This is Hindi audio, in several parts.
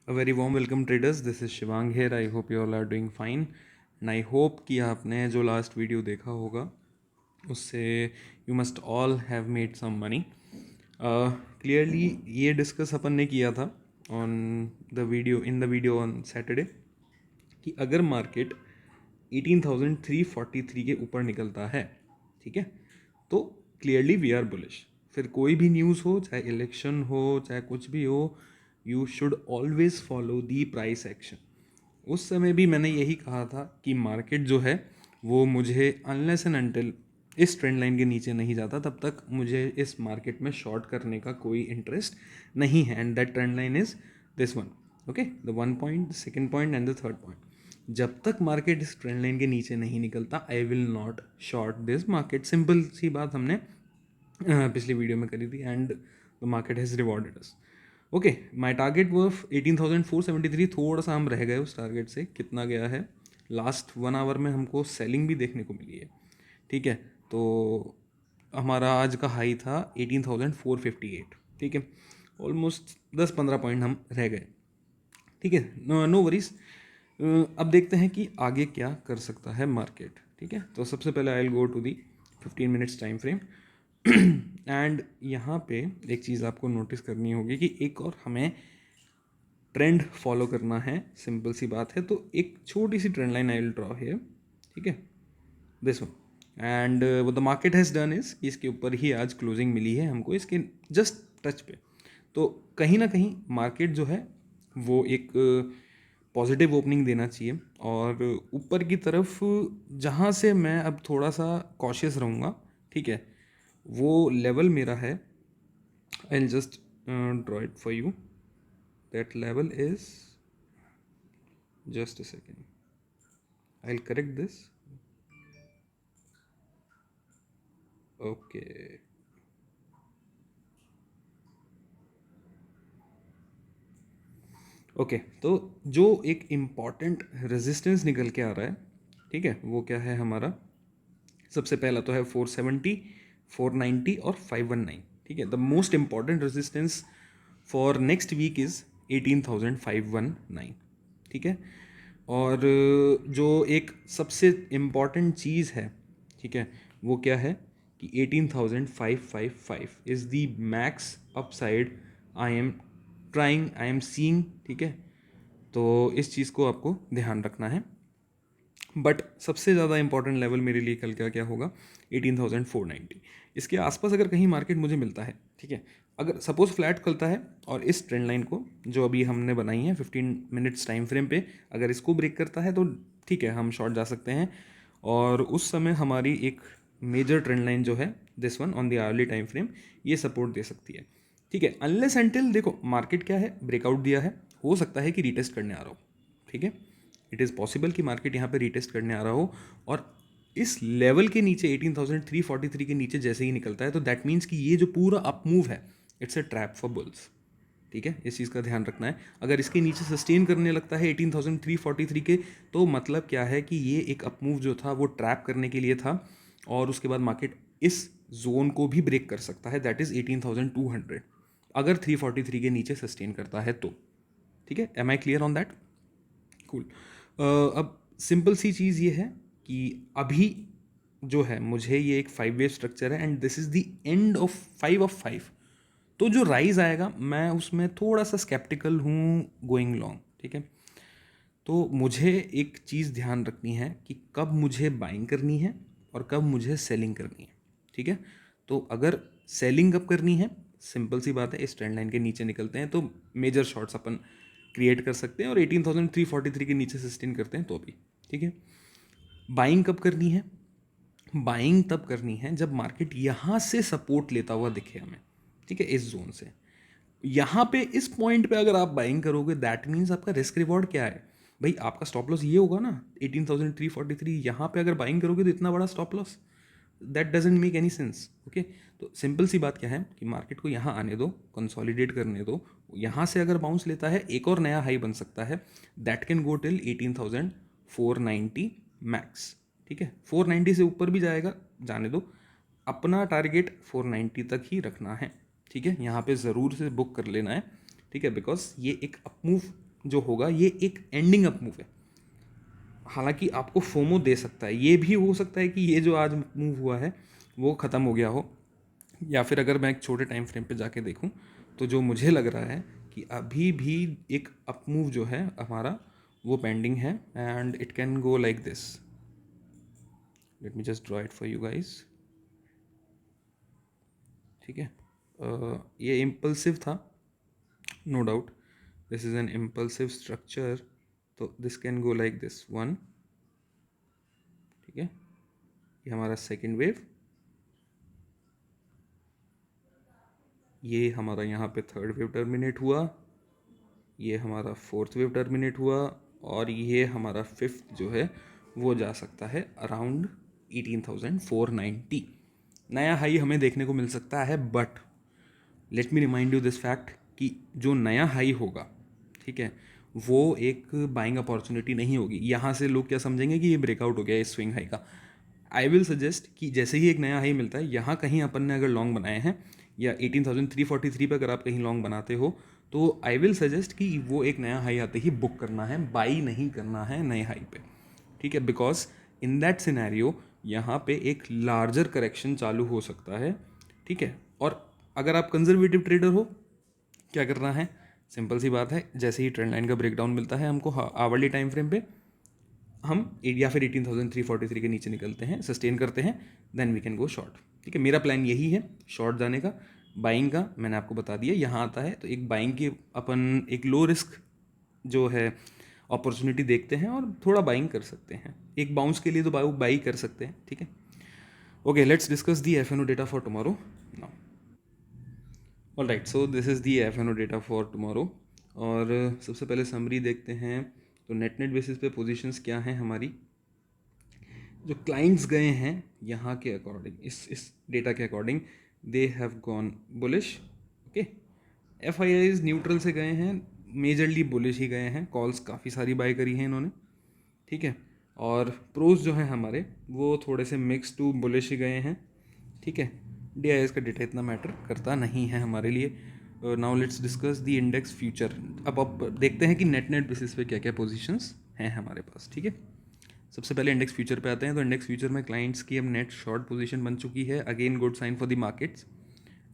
A very warm welcome traders. This is Shivang here. I hope you all are doing fine. And I hope कि आपने जो लास्ट वीडियो देखा होगा उससे you must all have made some money. Clearly ये डिस्कस अपन ने किया था on the video on Saturday कि अगर मार्केट 18,343 के ऊपर निकलता है, ठीक है, तो क्लियरली वी आर बुलिश. फिर कोई भी न्यूज़ हो, चाहे इलेक्शन हो, चाहे कुछ भी हो, you should always follow the price action. उस समय भी मैंने यही कहा था कि मार्केट जो है वो मुझे अनलेस एंड अनटिल इस ट्रेंड लाइन के नीचे नहीं जाता तब तक मुझे इस मार्केट में शॉर्ट करने का कोई इंटरेस्ट नहीं है. And that trend line is this one. Okay, the 1 point, the second point and the third point. जब तक मार्केट इस ट्रेंड लाइन के नीचे नहीं निकलता I will not short this market. Simple सी बात हमने पिछली वीडियो में करी थी and the market has rewarded us. Okay, my target worth 18,473. थोड़ा सा हम रह गए उस टारगेट से. कितना गया है? लास्ट 1 आवर में हमको सेलिंग भी देखने को मिली है, ठीक है. तो हमारा आज का हाई था 18,458, ठीक है. ऑलमोस्ट 10-15 पॉइंट हम रह गए, ठीक है. No worries. अब देखते हैं कि आगे क्या कर सकता है मार्केट, ठीक है. तो सबसे पहले I will go to the 15 minutes time frame. And यहाँ पे एक चीज़ आपको नोटिस करनी होगी कि एक और हमें ट्रेंड फॉलो करना है. सिंपल सी बात है. तो एक छोटी सी trend line I will draw here, ठीक है, दिस वन. एंड वो the market has done is कि इसके ऊपर ही आज क्लोजिंग मिली है हमको, इसके जस्ट टच पे. तो कहीं ना कहीं मार्केट जो है वो एक पॉजिटिव ओपनिंग देना चाहिए. और ऊपर की तरफ जहाँ से मैं अब थोड़ा सा कॉशियस रहूँगा, ठीक है, वो लेवल मेरा है. I will just draw it for you. That level is, just a second, I will correct this. Okay, okay. तो जो एक इम्पॉर्टेंट रेजिस्टेंस निकल के आ रहा है, ठीक है, वो क्या है हमारा? सबसे पहला तो है 470, 490 और 519, ठीक है. The most important resistance for next week is 18,519, ठीक है. और जो एक सबसे इम्पॉर्टेंट चीज़ है, ठीक है, वो क्या है कि 18,555 is the max upside I am trying, I am seeing, ठीक है. तो इस चीज़ को आपको ध्यान रखना है. बट सबसे ज़्यादा इंपॉर्टेंट लेवल मेरे लिए कल क्या क्या होगा? 18,490. इसके आसपास अगर कहीं मार्केट मुझे मिलता है, ठीक है, अगर सपोज फ्लैट खुलता है और इस ट्रेंड लाइन को जो अभी हमने बनाई है 15 मिनट्स टाइम फ्रेम पे, अगर इसको ब्रेक करता है तो ठीक है, हम शॉर्ट जा सकते हैं. और उस समय हमारी एक मेजर ट्रेंड लाइन जो है this one on the early time frame, ये सपोर्ट दे सकती है, ठीक है. अनलेस एंटिल देखो मार्केट क्या है, ब्रेकआउट दिया है, हो सकता है कि रिटेस्ट करने आ रहा हो, ठीक है. इट इज़ पॉसिबल कि मार्केट यहाँ पे रिटेस्ट करने आ रहा हो और इस लेवल के नीचे 18,343 के नीचे जैसे ही निकलता है तो दैट मीन्स कि ये जो पूरा अप मूव है it's a trap for bulls, ठीक है. इस चीज़ का ध्यान रखना है. अगर इसके नीचे सस्टेन करने लगता है 18,343 के, तो मतलब क्या है कि ये एक अप मूव जो था वो ट्रैप करने के लिए था और उसके बाद मार्केट इस जोन को भी ब्रेक कर सकता है, दैट इज़ 18,200, अगर 343 के नीचे सस्टेन करता है तो, ठीक है. Am I clear on that? Cool. अब सिंपल सी चीज़ ये है कि अभी जो है मुझे ये एक 5 वेव स्ट्रक्चर है and this is the end of 5 of 5. तो जो राइज आएगा मैं उसमें थोड़ा सा स्केप्टिकल हूँ गोइंग लॉन्ग, ठीक है. तो मुझे एक चीज़ ध्यान रखनी है कि कब मुझे बाइंग करनी है और कब मुझे सेलिंग करनी है, ठीक है. तो अगर सेलिंग कब करनी है, सिंपल सी बात है, इस ट्रेंड लाइन के नीचे निकलते हैं तो मेजर शॉर्ट्स अपन क्रिएट कर सकते हैं और 18,343 के नीचे सस्टेन करते हैं तो भी, ठीक है. बाइंग कब करनी है? बाइंग तब करनी है जब मार्केट यहाँ से सपोर्ट लेता हुआ दिखे हमें, ठीक है, इस जोन से. यहाँ पे इस पॉइंट पे अगर आप बाइंग करोगे दैट मीन्स आपका रिस्क रिवॉर्ड क्या है भाई? आपका स्टॉप लॉस ये होगा ना 18,343. यहाँ पे अगर बाइंग करोगे तो इतना बड़ा stop loss, that doesn't make any sense. Okay, तो सिंपल सी बात क्या है कि मार्केट को यहाँ आने दो, कंसोलिडेट करने दो. यहाँ से अगर बाउंस लेता है एक और नया हाई बन सकता है, that can go till 18,490 max, ठीक है. 490 से ऊपर भी जाएगा, जाने दो. अपना टारगेट 490 तक ही रखना है, ठीक है. यहाँ पे ज़रूर से बुक कर लेना है, ठीक है, बिकॉज ये एक अप मूव जो होगा ये एक एंडिंग अप मूव है। हालांकि आपको फोमो दे सकता है, ये भी हो सकता है कि ये जो आज मूव हुआ है वो ख़त्म हो गया हो, या फिर अगर मैं एक छोटे टाइम फ्रेम पे जाके देखूं तो जो मुझे लग रहा है कि अभी भी एक अप मूव जो है हमारा वो पेंडिंग है, and it can go like this. Let me just draw it for you guys. ठीक है, ये इम्पल्सिव था, no doubt, this is an impulsive structure, तो this can go like this one. ठीक है, ये हमारा सेकेंड वेव, ये हमारा यहाँ पे थर्ड वेव टर्मिनेट हुआ, ये हमारा फोर्थ वेव टर्मिनेट हुआ, और ये हमारा फिफ्थ जो है वो जा सकता है अराउंड 18,490। नया हाई हमें देखने को मिल सकता है, but let me remind you this fact कि जो नया हाई होगा, ठीक है, वो एक बाइंग अपॉर्चुनिटी नहीं होगी। यहाँ से लोग क्या समझेंगे कि ये ब्रेकआउट हो गया इस स्विंग हाई का। आई विल सजेस्ट कि जैसे ही एक नया हाई मिलता है, यहाँ कहीं अपन ने अगर लॉन्ग बनाए हैं या 18,343 पे अगर आप कहीं लॉन्ग बनाते हो, तो आई विल सजेस्ट कि वो एक नया हाई आते ही बुक करना है, बाई नहीं करना है नए हाई पे। ठीक है, बिकॉज इन दैट सिनेरियो यहाँ पे एक लार्जर करेक्शन चालू हो सकता है। ठीक है, और अगर आप कंजर्वेटिव ट्रेडर हो, क्या करना है, सिंपल सी बात है, जैसे ही ट्रेंड लाइन का ब्रेकडाउन मिलता है हमको आवरली टाइम फ्रेम पे, हम या फिर 18,343 के नीचे निकलते हैं, सस्टेन करते हैं, then we can go short. ठीक है, मेरा प्लान यही है शॉर्ट जाने का। बाइंग का मैंने आपको बता दिया, यहाँ आता है तो एक बाइंग की अपन एक लो रिस्क जो है अपॉर्चुनिटी देखते हैं और थोड़ा बाइंग कर सकते हैं। एक बाउंस के लिए तो बाई कर सकते हैं। ठीक है, okay, let's discuss the F data for tomorrow now. All right, so this is the F data for tomorrow, और सबसे पहले समरी देखते हैं। तो नेट बेसिस पे पोजीशंस क्या हैं हमारी, जो क्लाइंट्स गए हैं यहाँ के अकॉर्डिंग, इस डेटा के according, they have gone bullish. Okay, F I eyes neutral से गए हैं, मेजरली बुलिश ही गए हैं, कॉल्स काफ़ी सारी बाय करी हैं इन्होंने। ठीक है, और प्रोज जो हैं हमारे वो थोड़े से मिक्स टू बुलिश ही गए हैं। ठीक है, डी आई एस का डेटा इतना मैटर करता नहीं है हमारे लिए। Now let's discuss the index future. अब देखते हैं कि नेट बेसिस पे क्या क्या पोजीशंस हैं हमारे पास। ठीक है, सबसे पहले इंडेक्स फ्यूचर पे आते हैं। तो इंडेक्स फ्यूचर में क्लाइंट्स की अब नेट शॉर्ट पोजीशन बन चुकी है, again good sign for the markets.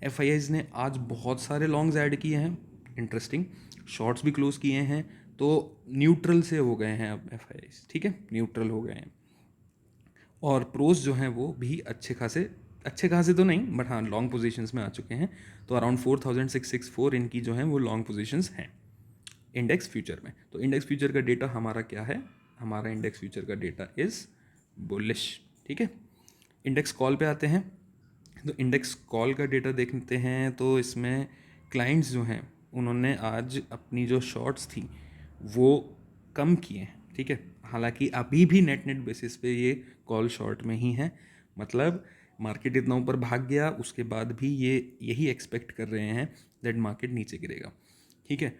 F I Is ने आज बहुत सारे लॉन्ग्स ऐड किए हैं, इंटरेस्टिंग, शॉर्ट्स भी क्लोज किए हैं, तो न्यूट्रल से हो गए हैं अब एफ आई आईज। ठीक है, न्यूट्रल हो गए हैं, और प्रोज जो हैं वो भी अच्छे खासे तो नहीं, बट हाँ लॉन्ग पोजीशंस में आ चुके हैं। तो अराउंड 4,664 इनकी जो हैं वो लॉन्ग पोजीशंस हैं इंडेक्स फ्यूचर में। तो इंडेक्स फ्यूचर का डेटा हमारा क्या है, हमारा इंडेक्स फ्यूचर का डेटा इज़ बुलिश। ठीक है, इंडेक्स कॉल पे आते हैं। तो इंडेक्स कॉल का डेटा देखते हैं, तो इसमें क्लाइंट्स जो हैं उन्होंने आज अपनी जो शॉर्ट्स थी वो कम किए हैं। ठीक है, हालांकि अभी भी नेट बेसिस पे ये कॉल शॉर्ट में ही है, मतलब मार्केट इतना ऊपर भाग गया उसके बाद भी ये यही एक्सपेक्ट कर रहे हैं दैट मार्केट नीचे गिरेगा। ठीक है,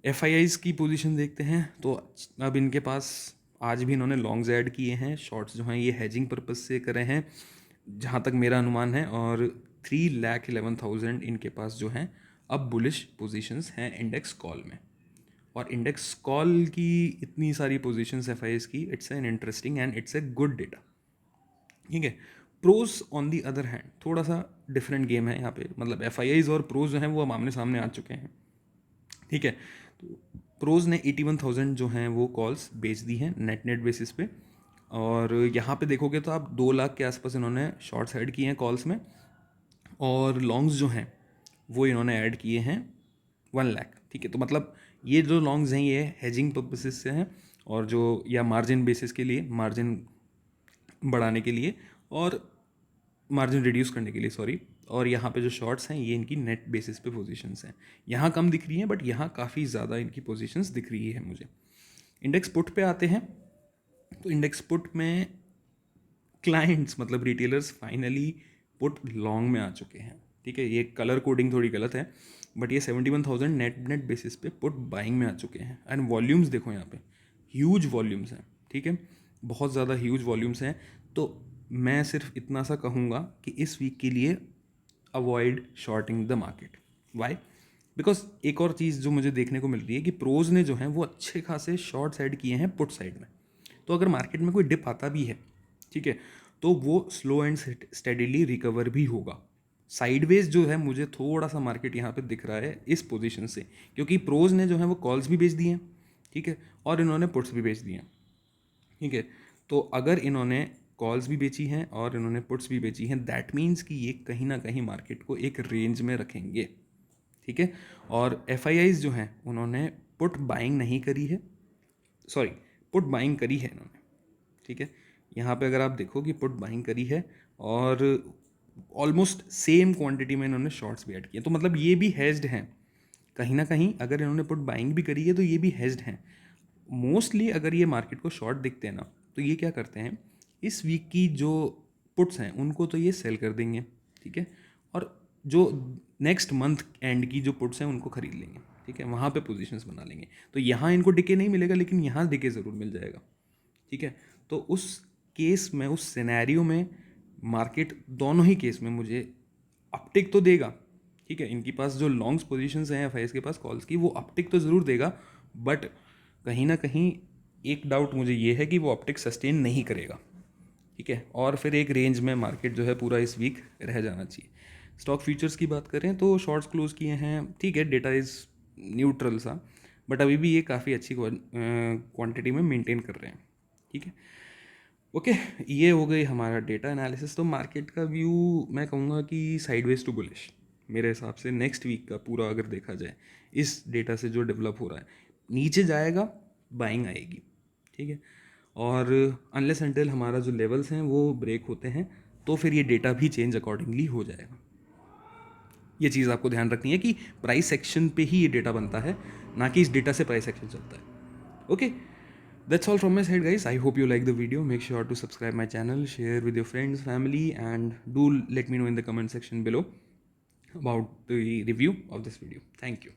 एफ आई आईज की पोजीशन देखते हैं। तो अब इनके पास आज भी इन्होंने लॉन्ग्स ऐड किए हैं, शॉर्ट्स जो हैं ये हैजिंग पर्पज से करे हैं जहाँ तक मेरा अनुमान है, और 3,11,000 इनके पास जो हैं अब बुलिश पोजीशंस हैं इंडेक्स कॉल में। और इंडेक्स कॉल की इतनी सारी पोजीशंस एफ आई आईज की, it's an interesting and it's a good data. ठीक है, pros on the other hand थोड़ा सा डिफरेंट गेम है यहाँ पे, मतलब एफ आई आईज और प्रोज जो हैं वो अब आमने सामने आ चुके हैं। ठीक है, तो प्रोज ने 81,000 जो हैं वो कॉल्स बेच दी हैं नेट बेसिस पे, और यहाँ पे देखोगे तो आप 2 लाख के आसपास इन्होंने शॉर्ट्स ऐड किए हैं कॉल्स में, और लॉन्ग्स जो हैं वो इन्होंने ऐड किए हैं 1 लाख। ठीक है, तो मतलब ये जो लॉन्ग्स हैं ये हेजिंग पर्पसेस से हैं, और जो या मार्जिन बेसिस के लिए, मार्जिन बढ़ाने के लिए और मार्जिन रिड्यूस करने के लिए, सॉरी। और यहाँ पे जो शॉर्ट्स हैं ये इनकी नेट बेसिस पे पोजीशंस हैं, यहाँ कम दिख रही हैं बट यहाँ काफ़ी ज़्यादा इनकी पोजीशंस दिख रही है मुझे। इंडेक्स पुट पे आते हैं। तो इंडेक्स पुट में क्लाइंट्स मतलब रिटेलर्स फाइनली पुट लॉन्ग में आ चुके हैं। ठीक है, ये कलर कोडिंग थोड़ी गलत है, बट ये 71,000 नेट बेसिस पे पुट बाइंग में आ चुके हैं। एंड वॉल्यूम्स देखो यहाँ पे, ह्यूज वॉल्यूम्स हैं। ठीक है, बहुत ज़्यादा ह्यूज वॉल्यूम्स हैं। तो मैं सिर्फ इतना सा कहूँगा कि इस वीक के लिए avoid shorting the market. Why? Because एक और चीज़ जो मुझे देखने को मिल रही है कि प्रोज ने जो है वो अच्छे खासे शॉर्ट साइड किए हैं पुट साइड में। तो अगर मार्केट में कोई डिप आता भी है, ठीक है, तो वो स्लो एंड स्टेडिली रिकवर भी होगा। साइडवेज जो है मुझे थोड़ा सा मार्केट यहाँ पे दिख रहा है इस पोजीशन से, क्योंकि प्रोज ने जो है वो कॉल्स भी बेच दिए हैं, ठीक है, और इन्होंने पुट्स भी बेच दिए हैं, ठीक है। तो अगर इन्होंने कॉल्स भी बेची हैं और इन्होंने पुट्स भी बेची हैं, दैट मीन्स कि ये कहीं ना कहीं मार्केट को एक रेंज में रखेंगे, ठीक है। और एफ जो हैं उन्होंने पुट बाइंग नहीं करी है, सॉरी, पुट बाइंग करी है इन्होंने, ठीक है। यहाँ पे अगर आप देखो कि पुट बाइंग करी है और ऑलमोस्ट सेम क्वांटिटी में इन्होंने शॉर्ट्स भी ऐड किए, तो मतलब ये भी हेज्ड हैं कहीं ना कहीं। अगर इन्होंने पुट बाइंग भी करी है तो ये भी हेज्ड हैं। मोस्टली अगर ये मार्केट को शॉर्ट दिखते हैं ना, तो ये क्या करते हैं, इस वीक की जो पुट्स हैं उनको तो ये सेल कर देंगे, ठीक है, और जो नेक्स्ट मंथ एंड की जो पुट्स हैं उनको खरीद लेंगे, ठीक है, वहाँ पे पोजीशंस बना लेंगे। तो यहाँ इनको डिके नहीं मिलेगा, लेकिन यहाँ डिके ज़रूर मिल जाएगा, ठीक है। तो उस केस में, उस सिनेरियो में मार्केट दोनों ही केस में मुझे अपटिक तो देगा, ठीक है। इनके पास जो लॉन्ग्स पोजीशंस हैं एफ के पास कॉल्स की, वो अपटिक तो ज़रूर देगा, बट कहीं ना कहीं एक डाउट मुझे ये है कि वो अपटिक सस्टेन नहीं करेगा, ठीक है, और फिर एक रेंज में मार्केट जो है पूरा इस वीक रह जाना चाहिए। स्टॉक फ्यूचर्स की बात करें तो शॉर्ट्स क्लोज किए हैं, ठीक है, डेटा इज़ न्यूट्रल सा, बट अभी भी ये काफ़ी अच्छी क्वांटिटी में मेंटेन कर रहे हैं, ठीक है। ओके, ये हो गई हमारा डेटा एनालिसिस। तो मार्केट का व्यू मैं कहूँगा कि साइडवेज टू बुलिश मेरे हिसाब से नेक्स्ट वीक का पूरा अगर देखा जाए, इस डेटा से जो डेवलप हो रहा है, नीचे जाएगा, बाइंग आएगी, ठीक है। और अनलेस अनटिल हमारा जो लेवल्स हैं वो ब्रेक होते हैं, तो फिर ये डेटा भी चेंज अकॉर्डिंगली हो जाएगा। ये चीज़ आपको ध्यान रखनी है कि प्राइस सेक्शन पे ही ये डेटा बनता है, ना कि इस डेटा से प्राइस सेक्शन चलता है। Okay, that's all from my side, guys. I hope you like the video. Make sure to subscribe my channel, share with your friends, family, and do let me know in the comment section below about the review of this video. Thank you.